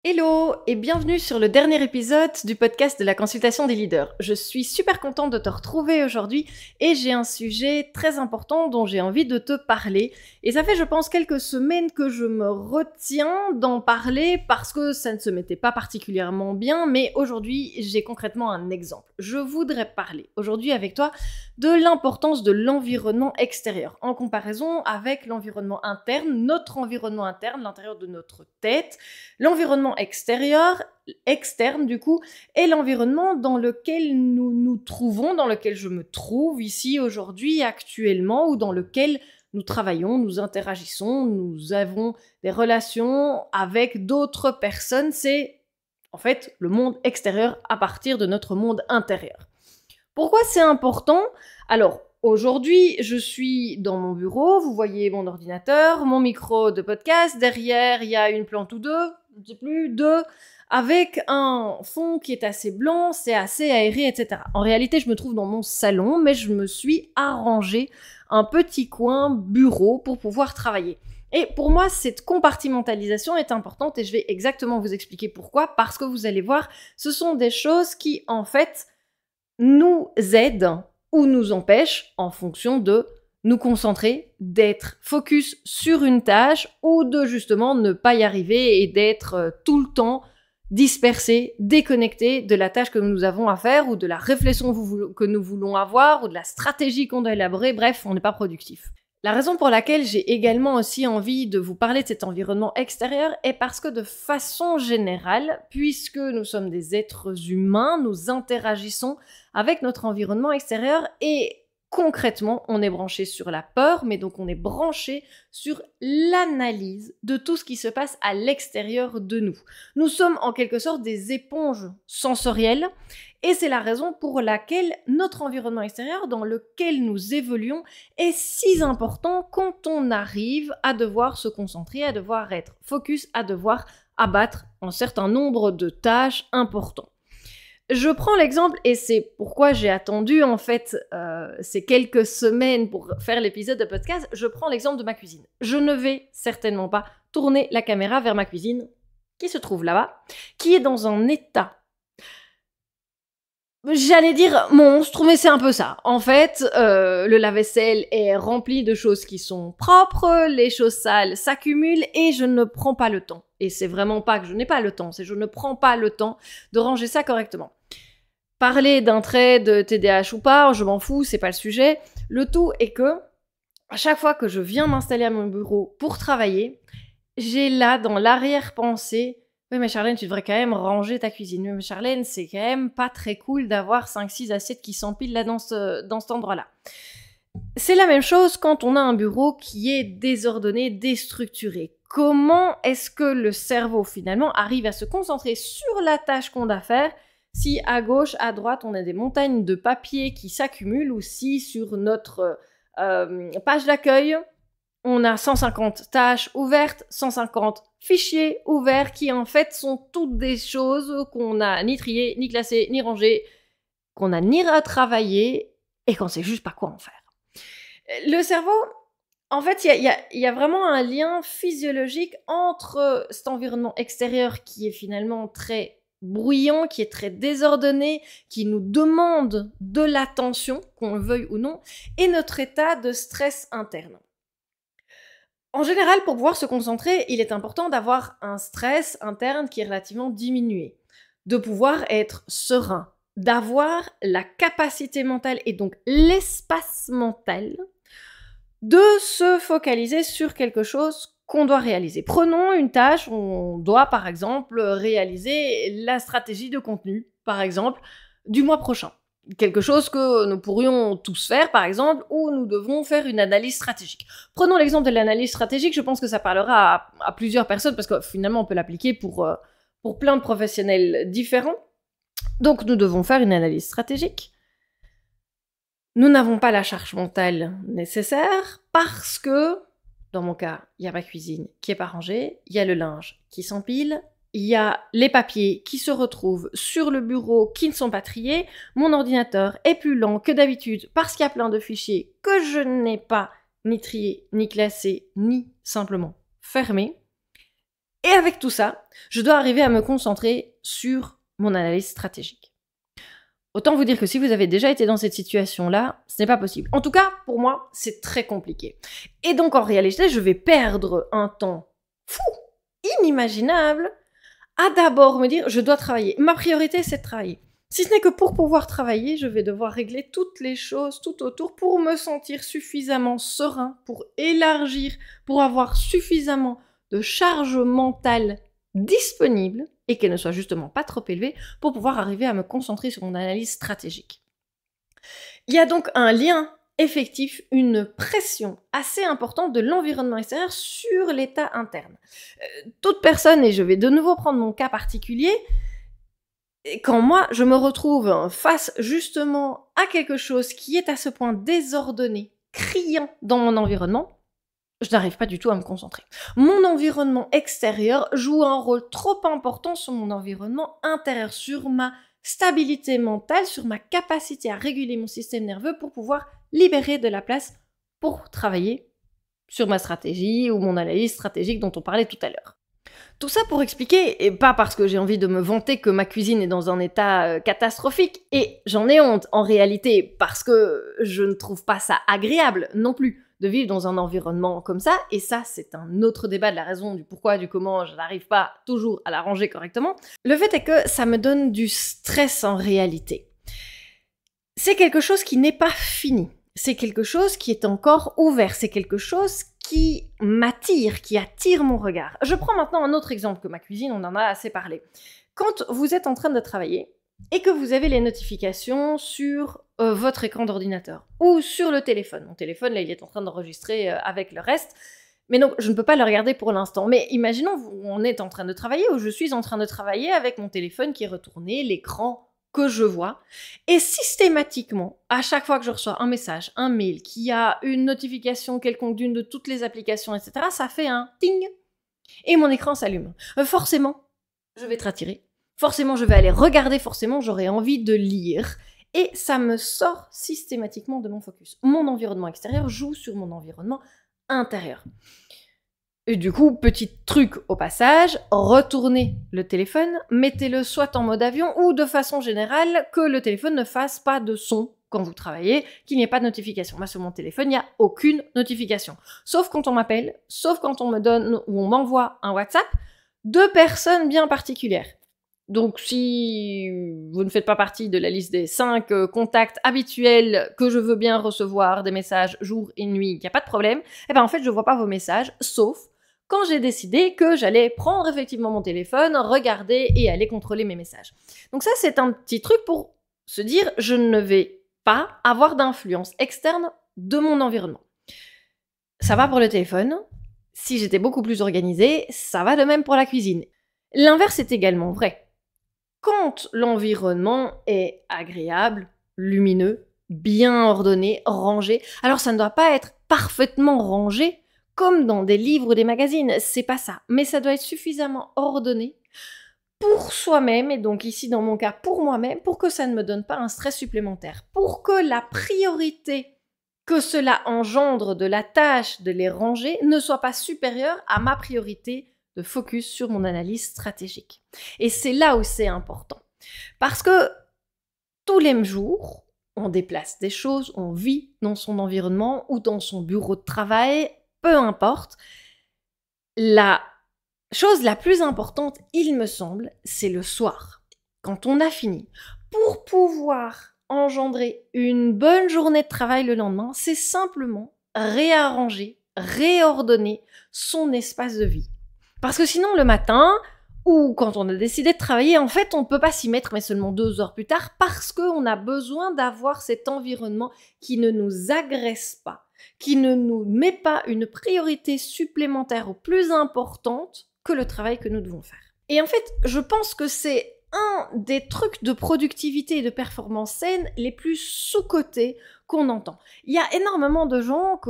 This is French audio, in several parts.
Hello et bienvenue sur le dernier épisode du podcast de la consultation des leaders. Je suis super contente de te retrouver aujourd'hui et j'ai un sujet très important dont j'ai envie de te parler. Et ça fait, je pense, quelques semaines que je me retiens d'en parler parce que ça ne se mettait pas particulièrement bien, mais aujourd'hui, j'ai concrètement un exemple. Je voudrais parler aujourd'hui avec toi de l'importance de l'environnement extérieur en comparaison avec l'environnement interne, notre environnement interne, l'intérieur de notre tête. L'environnement externe du coup, est l'environnement dans lequel nous nous trouvons, dans lequel je me trouve ici aujourd'hui, actuellement, ou dans lequel nous travaillons, nous interagissons, nous avons des relations avec d'autres personnes. C'est en fait le monde extérieur à partir de notre monde intérieur. Pourquoi c'est important ? Alors, aujourd'hui, je suis dans mon bureau, vous voyez mon ordinateur, mon micro de podcast, derrière, il y a une plante ou deux, je ne sais plus, deux, avec un fond qui est assez blanc, c'est assez aéré, etc. En réalité, je me trouve dans mon salon, mais je me suis arrangé un petit coin bureau pour pouvoir travailler. Et pour moi, cette compartimentalisation est importante et je vais exactement vous expliquer pourquoi, parce que vous allez voir, ce sont des choses qui, en fait, nous aident ou nous empêchent en fonction de nous concentrer, d'être focus sur une tâche ou de justement ne pas y arriver et d'être tout le temps dispersé, déconnecté de la tâche que nous avons à faire ou de la réflexion que nous voulons avoir ou de la stratégie qu'on doit élaborer. Bref, on n'est pas productif. La raison pour laquelle j'ai également aussi envie de vous parler de cet environnement extérieur est parce que de façon générale, puisque nous sommes des êtres humains, nous interagissons avec notre environnement extérieur et concrètement, on est branché sur la peur, mais donc on est branché sur l'analyse de tout ce qui se passe à l'extérieur de nous. Nous sommes en quelque sorte des éponges sensorielles et c'est la raison pour laquelle notre environnement extérieur dans lequel nous évoluons est si important quand on arrive à devoir se concentrer, à devoir être focus, à devoir abattre un certain nombre de tâches importantes. Je prends l'exemple, et c'est pourquoi j'ai attendu en fait ces quelques semaines pour faire l'épisode de podcast, je prends l'exemple de ma cuisine. Je ne vais certainement pas tourner la caméra vers ma cuisine, qui se trouve là-bas, qui est dans un état, j'allais dire monstre, mais c'est un peu ça. En fait, le lave-vaisselle est rempli de choses qui sont propres, les choses sales s'accumulent et je ne prends pas le temps. Et c'est vraiment pas que je n'ai pas le temps, c'est que je ne prends pas le temps de ranger ça correctement. Parler d'un trait de TDAH ou pas, je m'en fous, c'est pas le sujet. Le tout est que, à chaque fois que je viens m'installer à mon bureau pour travailler, j'ai là, dans l'arrière-pensée, oui mais Charlène, tu devrais quand même ranger ta cuisine. Oui mais Charlène, c'est quand même pas très cool d'avoir 5-6 assiettes qui s'empilent là dans cet endroit-là. C'est la même chose quand on a un bureau qui est désordonné, déstructuré. Comment est-ce que le cerveau, finalement, arrive à se concentrer sur la tâche qu'on a à faire si à gauche, à droite, on a des montagnes de papier qui s'accumulent ou si sur notre page d'accueil, on a 150 tâches ouvertes, 150 fichiers ouverts qui en fait sont toutes des choses qu'on n'a ni triées, ni classées, ni rangées, qu'on n'a ni retravaillées et qu'on sait juste pas quoi en faire. Le cerveau, en fait, il y a vraiment un lien physiologique entre cet environnement extérieur qui est finalement très bruyant, qui est très désordonné, qui nous demande de l'attention, qu'on le veuille ou non, et notre état de stress interne. En général, pour pouvoir se concentrer, il est important d'avoir un stress interne qui est relativement diminué, de pouvoir être serein, d'avoir la capacité mentale et donc l'espace mental de se focaliser sur quelque chose qu'on doit réaliser. Prenons une tâche, on doit par exemple réaliser la stratégie de contenu, par exemple, du mois prochain. Quelque chose que nous pourrions tous faire, par exemple, où nous devons faire une analyse stratégique. Prenons l'exemple de l'analyse stratégique, je pense que ça parlera à plusieurs personnes, parce que finalement on peut l'appliquer pour plein de professionnels différents. Donc nous devons faire une analyse stratégique. Nous n'avons pas la charge mentale nécessaire parce que, dans mon cas, il y a ma cuisine qui est pas rangée, il y a le linge qui s'empile, il y a les papiers qui se retrouvent sur le bureau qui ne sont pas triés, mon ordinateur est plus lent que d'habitude parce qu'il y a plein de fichiers que je n'ai pas ni triés, ni classés, ni simplement fermés. Et avec tout ça, je dois arriver à me concentrer sur mon analyse stratégique. Autant vous dire que si vous avez déjà été dans cette situation-là, ce n'est pas possible. En tout cas, pour moi, c'est très compliqué. Et donc, en réalité, je vais perdre un temps fou, inimaginable, à d'abord me dire, je dois travailler. Ma priorité, c'est de travailler. Si ce n'est que pour pouvoir travailler, je vais devoir régler toutes les choses tout autour pour me sentir suffisamment serein, pour élargir, pour avoir suffisamment de charge mentale disponible et qu'elle ne soit justement pas trop élevée pour pouvoir arriver à me concentrer sur mon analyse stratégique. Il y a donc un lien effectif, une pression assez importante de l'environnement extérieur sur l'état interne. Toute personne, et je vais de nouveau prendre mon cas particulier, quand moi, je me retrouve face justement à quelque chose qui est à ce point désordonné, criant dans mon environnement, je n'arrive pas du tout à me concentrer. Mon environnement extérieur joue un rôle trop important sur mon environnement intérieur, sur ma stabilité mentale, sur ma capacité à réguler mon système nerveux pour pouvoir libérer de la place pour travailler sur ma stratégie ou mon analyse stratégique dont on parlait tout à l'heure. Tout ça pour expliquer, et pas parce que j'ai envie de me vanter que ma cuisine est dans un état catastrophique, et j'en ai honte en réalité, parce que je ne trouve pas ça agréable non plus de vivre dans un environnement comme ça, et ça c'est un autre débat de la raison du pourquoi, du comment, je n'arrive pas toujours à la ranger correctement. Le fait est que ça me donne du stress en réalité. C'est quelque chose qui n'est pas fini, c'est quelque chose qui est encore ouvert, c'est quelque chose qui m'attire, qui attire mon regard. Je prends maintenant un autre exemple que ma cuisine, on en a assez parlé. Quand vous êtes en train de travailler et que vous avez les notifications sur votre écran d'ordinateur ou sur le téléphone. Mon téléphone, là, il est en train d'enregistrer avec le reste. Mais donc, je ne peux pas le regarder pour l'instant. Mais imaginons, on est en train de travailler ou je suis en train de travailler avec mon téléphone qui est retourné, l'écran que je vois. Et systématiquement, à chaque fois que je reçois un message, un mail, qui a une notification quelconque d'une de toutes les applications, etc., ça fait un ting et mon écran s'allume. Forcément, je vais être attirée. Forcément, je vais aller regarder. Forcément, j'aurai envie de lire. Et ça me sort systématiquement de mon focus. Mon environnement extérieur joue sur mon environnement intérieur. Et du coup, petit truc au passage, retournez le téléphone, mettez-le soit en mode avion ou de façon générale que le téléphone ne fasse pas de son quand vous travaillez, qu'il n'y ait pas de notification. Moi, sur mon téléphone, il n'y a aucune notification. Sauf quand on m'appelle, sauf quand on me donne ou on m'envoie un WhatsApp de personnes bien particulières. Donc, si vous ne faites pas partie de la liste des 5 contacts habituels que je veux bien recevoir des messages jour et nuit, il n'y a pas de problème, eh ben en fait, je ne vois pas vos messages, sauf quand j'ai décidé que j'allais prendre effectivement mon téléphone, regarder et aller contrôler mes messages. Donc ça, c'est un petit truc pour se dire, je ne vais pas avoir d'influence externe de mon environnement. Ça va pour le téléphone. Si j'étais beaucoup plus organisée, ça va de même pour la cuisine. L'inverse est également vrai. Quand l'environnement est agréable, lumineux, bien ordonné, rangé, alors ça ne doit pas être parfaitement rangé comme dans des livres ou des magazines, c'est pas ça. Mais ça doit être suffisamment ordonné pour soi-même, et donc ici dans mon cas pour moi-même, pour que ça ne me donne pas un stress supplémentaire, pour que la priorité que cela engendre de la tâche de les ranger ne soit pas supérieure à ma priorité de focus sur mon analyse stratégique. Et c'est là où c'est important. Parce que tous les jours, on déplace des choses, on vit dans son environnement ou dans son bureau de travail, peu importe. La chose la plus importante, il me semble, c'est le soir. Quand on a fini, pour pouvoir engendrer une bonne journée de travail le lendemain, c'est simplement réarranger, réordonner son espace de vie. Parce que sinon, le matin, ou quand on a décidé de travailler, en fait, on ne peut pas s'y mettre, mais seulement 2 heures plus tard, parce qu'on a besoin d'avoir cet environnement qui ne nous agresse pas, qui ne nous met pas une priorité supplémentaire ou plus importante que le travail que nous devons faire. Et en fait, je pense que c'est un des trucs de productivité et de performance saine les plus sous-cotés qu'on entend. Il y a énormément de gens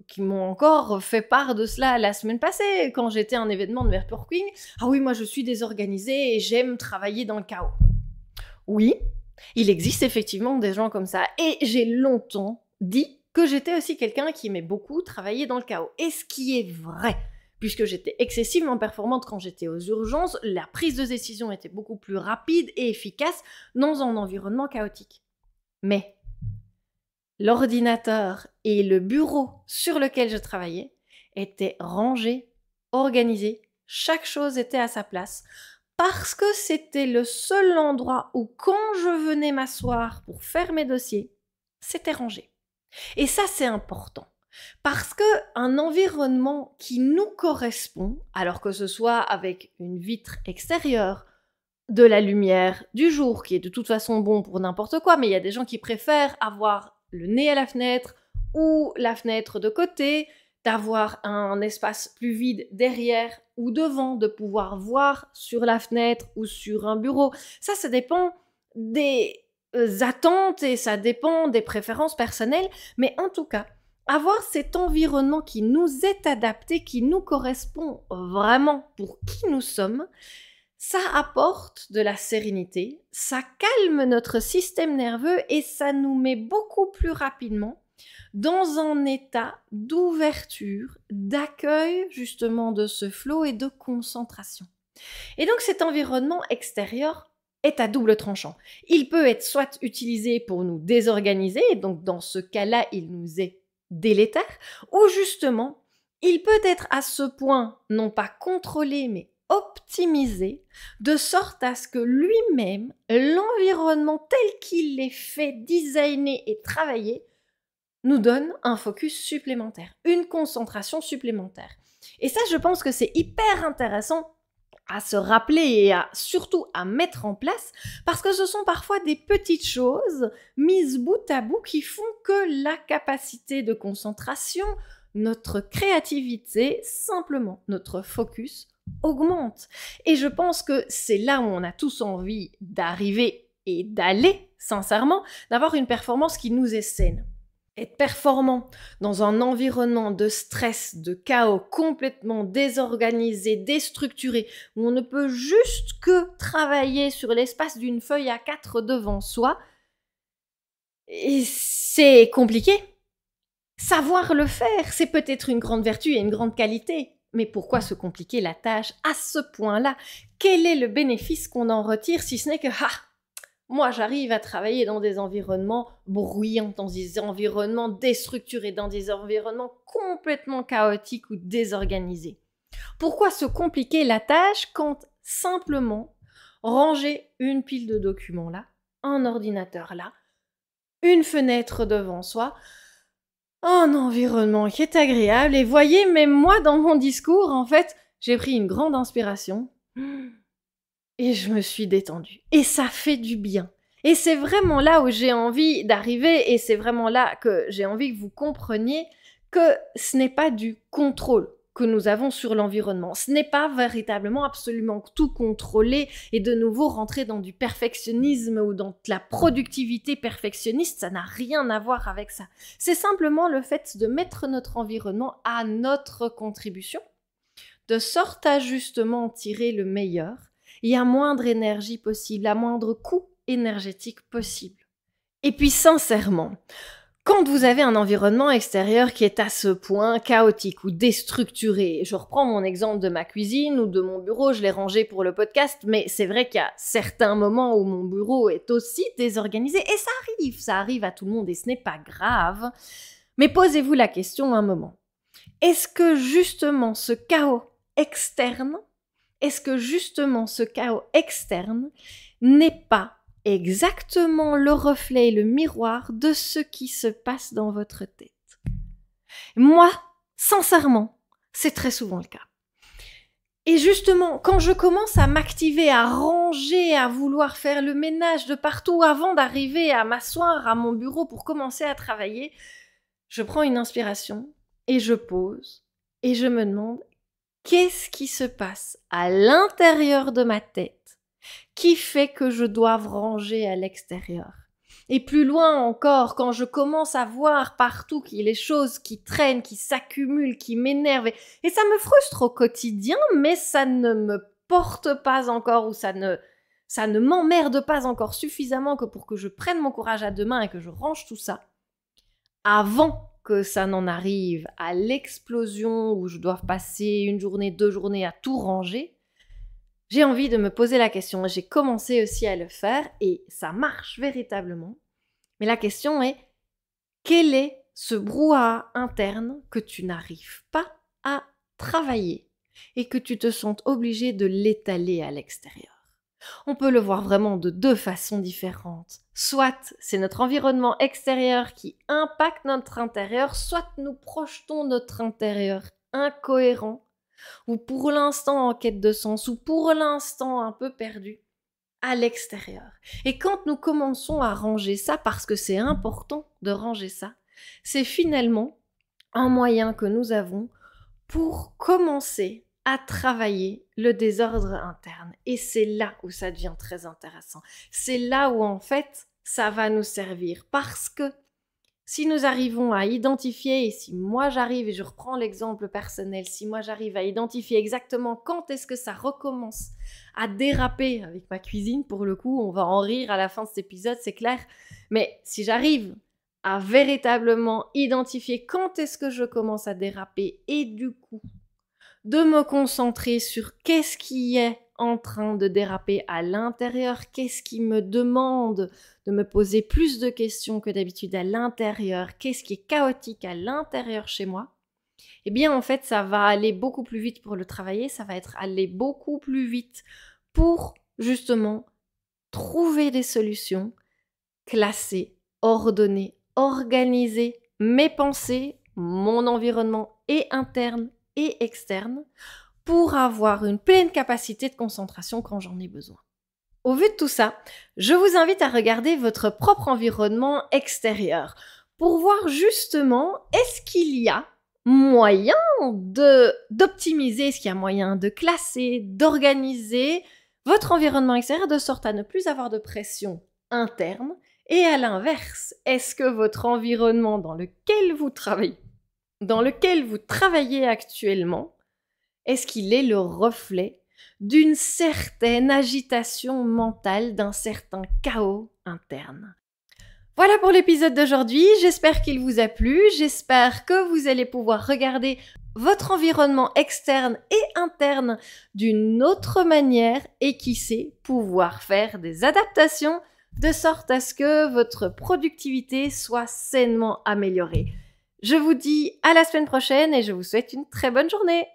qui m'ont encore fait part de cela la semaine passée, quand j'étais à un événement de networking. Ah oui, moi je suis désorganisée et j'aime travailler dans le chaos. Oui, il existe effectivement des gens comme ça. Et j'ai longtemps dit que j'étais aussi quelqu'un qui aimait beaucoup travailler dans le chaos. Et ce qui est vrai, puisque j'étais excessivement performante quand j'étais aux urgences, la prise de décision était beaucoup plus rapide et efficace dans un environnement chaotique. Mais l'ordinateur et le bureau sur lequel je travaillais étaient rangés, organisés, chaque chose était à sa place, parce que c'était le seul endroit où quand je venais m'asseoir pour faire mes dossiers, c'était rangé. Et ça, c'est important. Parce qu'un environnement qui nous correspond, alors que ce soit avec une vitre extérieure, de la lumière du jour, qui est de toute façon bon pour n'importe quoi, mais il y a des gens qui préfèrent avoir le nez à la fenêtre ou la fenêtre de côté, d'avoir un espace plus vide derrière ou devant, de pouvoir voir sur la fenêtre ou sur un bureau. Ça dépend des attentes et ça dépend des préférences personnelles, mais en tout cas, avoir cet environnement qui nous est adapté, qui nous correspond vraiment pour qui nous sommes, ça apporte de la sérénité, ça calme notre système nerveux et ça nous met beaucoup plus rapidement dans un état d'ouverture, d'accueil justement de ce flow et de concentration. Et donc cet environnement extérieur est à double tranchant. Il peut être soit utilisé pour nous désorganiser, et donc dans ce cas-là, il nous est délétère, ou justement, il peut être à ce point, non pas contrôlé, mais optimisé, de sorte à ce que lui-même, l'environnement tel qu'il est fait, designé et travaillé, nous donne un focus supplémentaire, une concentration supplémentaire. Et ça, je pense que c'est hyper intéressant à se rappeler et surtout à mettre en place, parce que ce sont parfois des petites choses mises bout à bout qui font que la capacité de concentration, notre créativité, simplement notre focus augmente. Et je pense que c'est là où on a tous envie d'arriver et d'aller, sincèrement, d'avoir une performance qui nous est saine. Être performant dans un environnement de stress, de chaos complètement désorganisé, déstructuré, où on ne peut juste que travailler sur l'espace d'une feuille A4 devant soi, et c'est compliqué. Savoir le faire, c'est peut-être une grande vertu et une grande qualité. Mais pourquoi se compliquer la tâche à ce point-là? Quel est le bénéfice qu'on en retire si ce n'est que moi, j'arrive à travailler dans des environnements bruyants, dans des environnements déstructurés, dans des environnements complètement chaotiques ou désorganisés. Pourquoi se compliquer la tâche quand simplement ranger une pile de documents là, un ordinateur là, une fenêtre devant soi, un environnement qui est agréable. Et voyez, même moi, dans mon discours, en fait, j'ai pris une grande inspiration et je me suis détendue. Et ça fait du bien. Et c'est vraiment là où j'ai envie d'arriver et c'est vraiment là que j'ai envie que vous compreniez que ce n'est pas du contrôle que nous avons sur l'environnement. Ce n'est pas véritablement absolument tout contrôler et de nouveau rentrer dans du perfectionnisme ou dans la productivité perfectionniste, ça n'a rien à voir avec ça. C'est simplement le fait de mettre notre environnement à notre contribution, de sorte à justement tirer le meilleur et à moindre énergie possible, à moindre coût énergétique possible. Et puis sincèrement, quand vous avez un environnement extérieur qui est à ce point chaotique ou déstructuré, je reprends mon exemple de ma cuisine ou de mon bureau, je l'ai rangé pour le podcast, mais c'est vrai qu'il y a certains moments où mon bureau est aussi désorganisé, et ça arrive à tout le monde et ce n'est pas grave. Mais posez-vous la question un moment. Est-ce que justement ce chaos externe n'est pas exactement le reflet et le miroir de ce qui se passe dans votre tête? Moi, sincèrement, c'est très souvent le cas. Et justement, quand je commence à m'activer, à ranger, à vouloir faire le ménage de partout avant d'arriver à m'asseoir à mon bureau pour commencer à travailler, je prends une inspiration et je pose et je me demande qu'est-ce qui se passe à l'intérieur de ma tête qui fait que je doive ranger à l'extérieur. Et plus loin encore, quand je commence à voir partout qu'il y a les choses qui traînent, qui s'accumulent, qui m'énervent, et ça me frustre au quotidien, mais ça ne me porte pas encore, ou ça ne m'emmerde pas encore suffisamment que pour que je prenne mon courage à deux mains et que je range tout ça, avant que ça n'en arrive à l'explosion où je dois passer une journée, 2 journées à tout ranger, j'ai envie de me poser la question. J'ai commencé aussi à le faire et ça marche véritablement. Mais la question est, quel est ce brouhaha interne que tu n'arrives pas à travailler et que tu te sens obligé de l'étaler à l'extérieur? On peut le voir vraiment de 2 façons différentes. Soit c'est notre environnement extérieur qui impacte notre intérieur, soit nous projetons notre intérieur incohérent, ou pour l'instant en quête de sens, ou pour l'instant un peu perdu, à l'extérieur. Et quand nous commençons à ranger ça, parce que c'est important de ranger ça, c'est finalement un moyen que nous avons pour commencer à travailler le désordre interne. Et c'est là où ça devient très intéressant. C'est là où en fait, ça va nous servir. Parce que si nous arrivons à identifier, et si moi j'arrive, et je reprends l'exemple personnel, si moi j'arrive à identifier exactement quand est-ce que ça recommence à déraper avec ma cuisine, pour le coup, on va en rire à la fin de cet épisode, c'est clair, mais si j'arrive à véritablement identifier quand est-ce que je commence à déraper et du coup, de me concentrer sur qu'est-ce qui est en train de déraper à l'intérieur, qu'est-ce qui me demande de me poser plus de questions que d'habitude à l'intérieur, qu'est-ce qui est chaotique à l'intérieur chez moi, eh bien en fait ça va aller beaucoup plus vite pour le travailler, ça va aller beaucoup plus vite pour justement trouver des solutions, classer, ordonner, organiser mes pensées, mon environnement et interne et externe pour avoir une pleine capacité de concentration quand j'en ai besoin. Au vu de tout ça, je vous invite à regarder votre propre environnement extérieur pour voir justement est-ce qu'il y a moyen d'optimiser, est-ce qu'il y a moyen de classer, d'organiser votre environnement extérieur de sorte à ne plus avoir de pression interne et à l'inverse, est-ce que votre environnement dans lequel vous travaillez actuellement, est-ce qu'il est le reflet d'une certaine agitation mentale, d'un certain chaos interne? Voilà pour l'épisode d'aujourd'hui, j'espère qu'il vous a plu, j'espère que vous allez pouvoir regarder votre environnement externe et interne d'une autre manière et qui sait pouvoir faire des adaptations de sorte à ce que votre productivité soit sainement améliorée. Je vous dis à la semaine prochaine et je vous souhaite une très bonne journée.